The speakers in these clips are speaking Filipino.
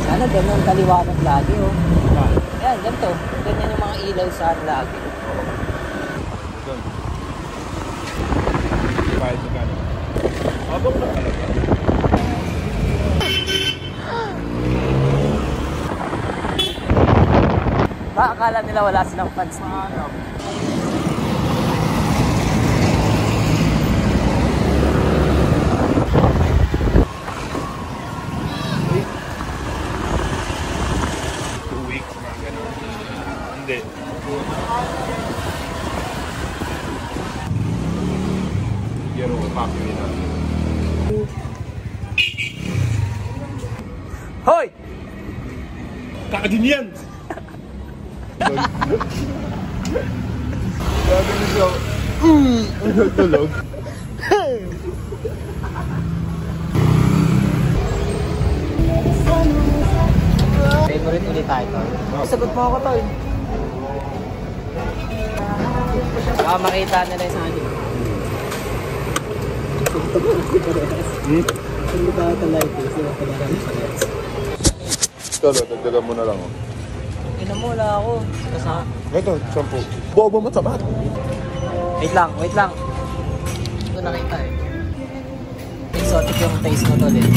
Sana ganun kaliwanag lagi, oh. Ayan, ganito. Ganyan yung mga ilaw sa lagi. Kahit na gano'n. Habang na talaga. Ba, akala nila wala silang fans dito. Hindi. Pero papi na. Hoy! Kakadin yan! Sabi niyo siya, tulog. Favorite ulit tayo, tol. Sagot mo ako, tol. Baka makita nila yung sa akin. Hindi ba ito live eh? Sila pala kami sa live. Tolo, dagdagan mo na lang. Inamula ako. Kasama. Ito, 10. Bobo mo sabat. Wait lang, wait lang. Ito nakita eh. Exotic yung taste mo, tol eh.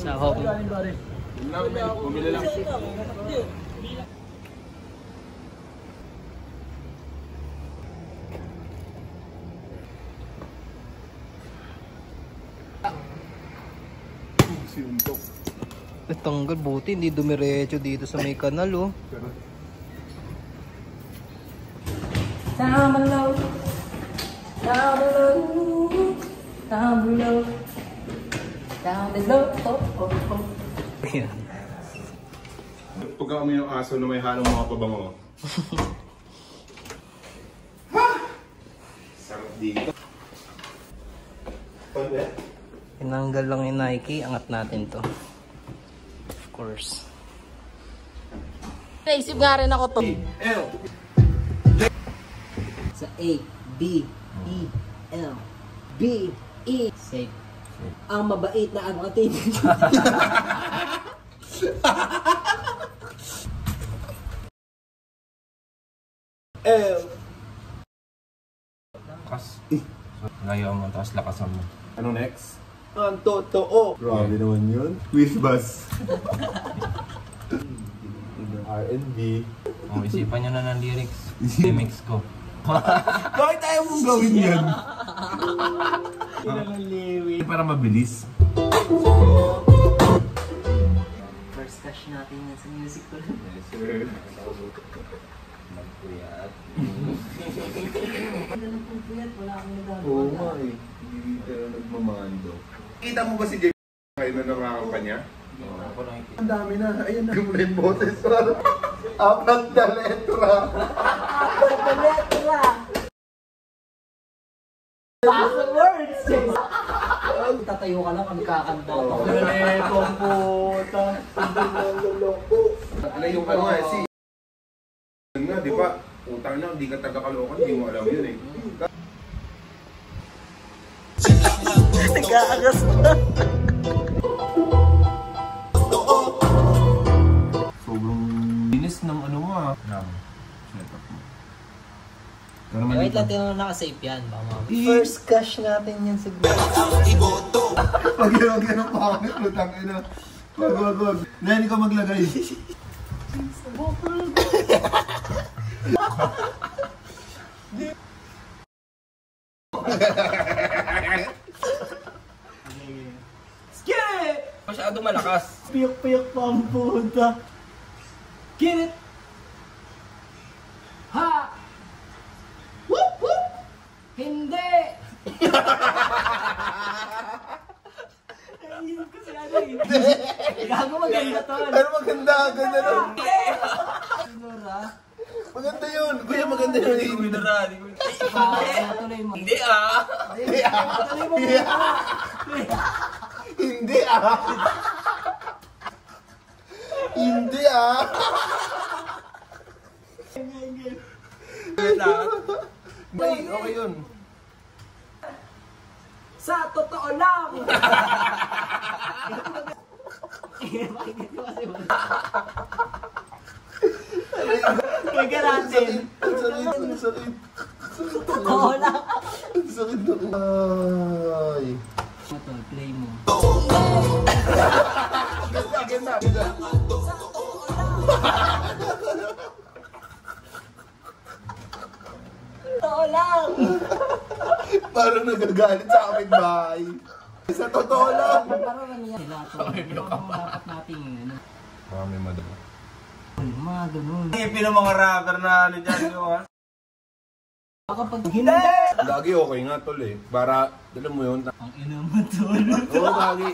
Sa home. Bumili lang. Sinuntok. Natanggal, buti hindi dumiretso dito sa may kanal, oh. Down below, down below, down below, down below, oh, oh, oh. Ayan. Pagka kami yung aso na may halong mga pabango. Sarap dito. Tinanggal lang yung Nike, angat natin to. Of course. Naisip nga rin ako to. L. Sa A, B, E, L, B, E. Safe. Ang mabait na atin. L. Lakas. Ngayon mo, tapos lakasan mo. Ano next? Ang totoo. Grabe naman yun. Quiz bus. R&B. Kung isipan nyo na ng lyrics, remix ko. Bakit ayaw mong gawin yan? Para mabilis. First cash natin yan sa music ko. Yes, sir. Wala akong nagagawa. Oo nga eh. Hindi ka nagmamando. Kita mo ba si Jay kayo na nakakampanya? Ako lang ikita. Ang dami na. Ayan na. Yung rin boses. Apat na letra. Apat na letra! Basa words! Tatayo ka lang kami kakanta. Galetong puta. Ano yung ano nga si yun nga, di ba? Utang na, hindi ka taga-Caloocan, hindi mo alam yun eh. Nag-aagas na. Sobrang linis ng ano mo ah. Setup mo. Pero Wait lang, tinanong naka-save yan. First cash natin yan sa Pag yun ang pangit, lutang ina. Wag. Ngayon ikaw maglagay. Skit! Masyado malakas. Piyok-piyok pa ang puta. Get it! Ha! Whoop whoop! Hindi! Ayun kasi ano eh. Gago maganda to. Pero maganda, ganda lang. Sinura. Maganda yun. Kuya, maganda yun. Tuloy mo. Hindi ah! Tuloy mo. Hindi ah. Hindi ah! Okay yun. Sa totoo lang! Pakinggan ko kasi wala. Pakinggan natin. Ang sakit. Totoo lang. Ang sakit na. Ay. Ito, play mo. Ganda. Totoo lang! Parang nagagalit sa kapitbahay. Sa totoo lang. Parang nangyari sila ito. Ano ang dapat nating ano? Marami madama. Mga ganun. Ipin ng mga rapper na ano dyan, yung ha? Kapag hindi! Lagi okay nga tol eh. Para, alam mo yun. Ang ina mo tol. Oo, lagi.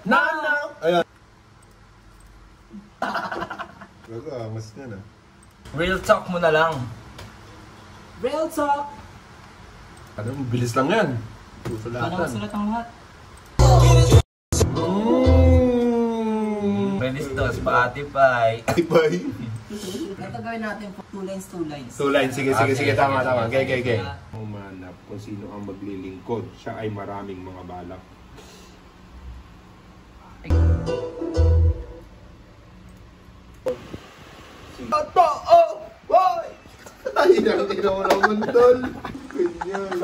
Nana! Ayan. Gaga, mas niya na. Real talk mo na lang. Real talk! Ano, bilis lang yan. Paano Susulatan. masulat ang lahat? Release to Spotify. Ay, bye. Ito gawin natin po 2 lines, 2 lines. 2 lines. Sige. Tama. Okay. Humanap kung sino ang maglilingkod. Siya ay maraming mga balak. Totoo! Boy! Ay, nakakita mo naman tol. Ganyan.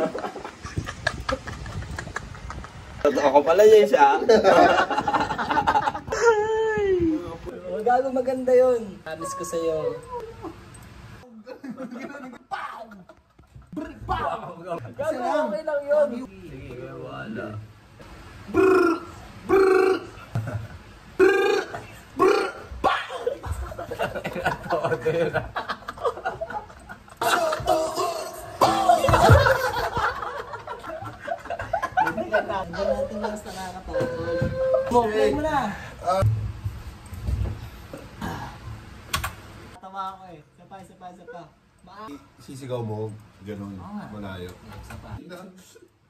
Ako pala yun siya. Oh, gago maganda yun. Promise ko sa'yo. Gago okay lang yun. Sige, wala. Hindi natin mas nakakatawa. Play mo na. Tawa ako eh. Isa pa. Sisigaw mo, ganun, Oo nga. malayo. Isa pa.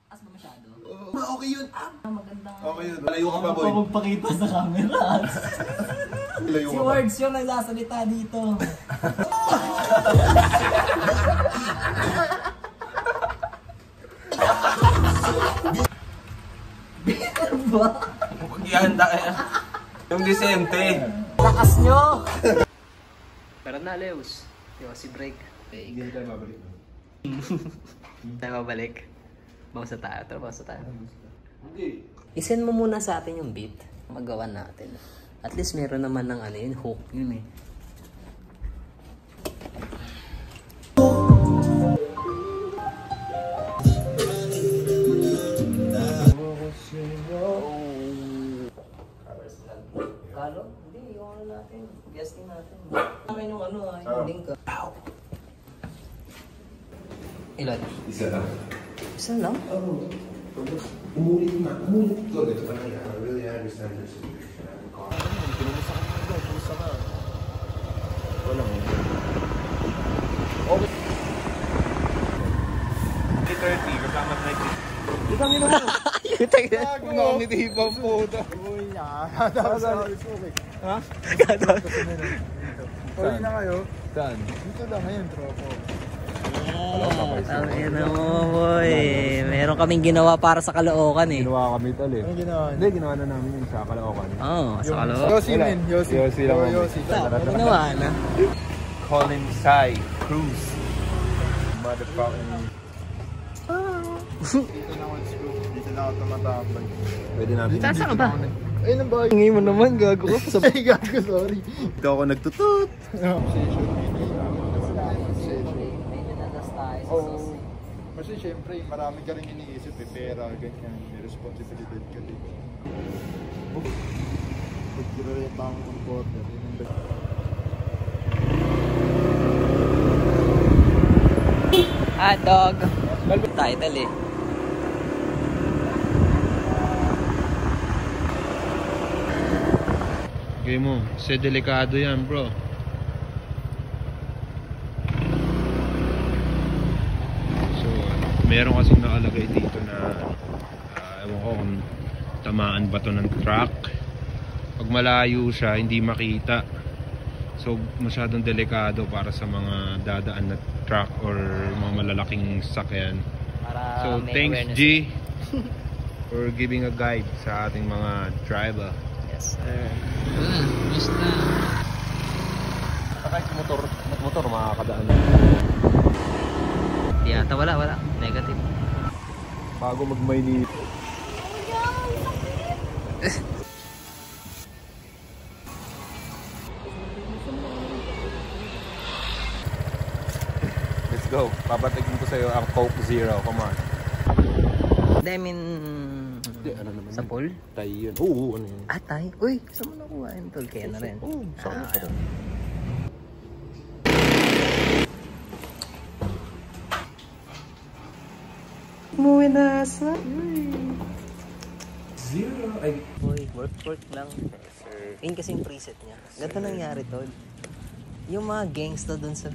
As ba masyado? Okay yun. Maganda. Okay yun. Malayo ka pa, boy. Ako magpakita sa camera. Malayo Si ka pa. Words yung nagsasalita dito. Ba? Maghihanda eh. Yung disente. Lakas nyo! Pero na, Leos. Si break. Hindi tayo mabalik. Tayo mabalik. Bawsa tayo. Tara, bawsa tayo. Hindi. I-send mo muna sa atin yung beat. Magawa natin. At least meron naman ng ano yun, hook yun eh. Kalo? Hindi, yung ano natin. Guesting natin. Namin yung ano yung link ka. Ilan? Isa lang. Isa lang? Umulit na. Good, ito pa na yan. I really understand your situation. Walang. Okay. 30, kasama na ito. Itang ina mo. Nakangiti pa ang puta. Uy, ha? Uy na kayo. Saan? Dito lang ngayon, tropo. Ang ina mo, boy. Meron kaming ginawa para sa Caloocan eh. Ginawa kami tol eh. Ano ginawa? Hindi, ginawa na namin yung sa Caloocan. Oo, sa Caloocan. Yossi men, Yossi. Yossi lang kami. Yossi. Ginawa na. Colin Sai Cruz. Motherfucking. Dito na ako school. Dito na ako tumatapag. Pwede namin. Saan ka ba? Ayun ang bahay. Ngayon mo naman, gago ka sa... Ay, gago, sorry. Ikaw ako nagtutut. Oo. Kasi syempre, marami ka rin iniisip eh, pera, ganyan, may responsibilidad ka din. Pag-direta ang computer, yun ang Dog. Title eh. Game mo, kasi delikado yan bro. So, meron kasing nakalagay dito na ewan ko kung tamaan ba to ng truck. Pag malayo siya, hindi makita. So masyadong delikado para sa mga dadaan na truck or mga malalaking sasakyan. So thanks G for giving a guide sa ating mga driver. Yes, sir. Basta. Kahit motor makakadaan. Di ata, wala. Negative. Bago mag-Maynila. Let's go. Papatigin ko sa'yo ang Coke Zero. Come on. I mean, Ano naman sa pool? Tayo yun. Oo, ano yun? Atay? Uy, saan mo nakuha yun, tol? Kaya na rin. Oo, saan pa rin. Umuwi na sa... Zero. Ay, Uy, work lang. Yun kasi yung preset niya. Ganito nangyari, tol. Yung mga gangsta dun sa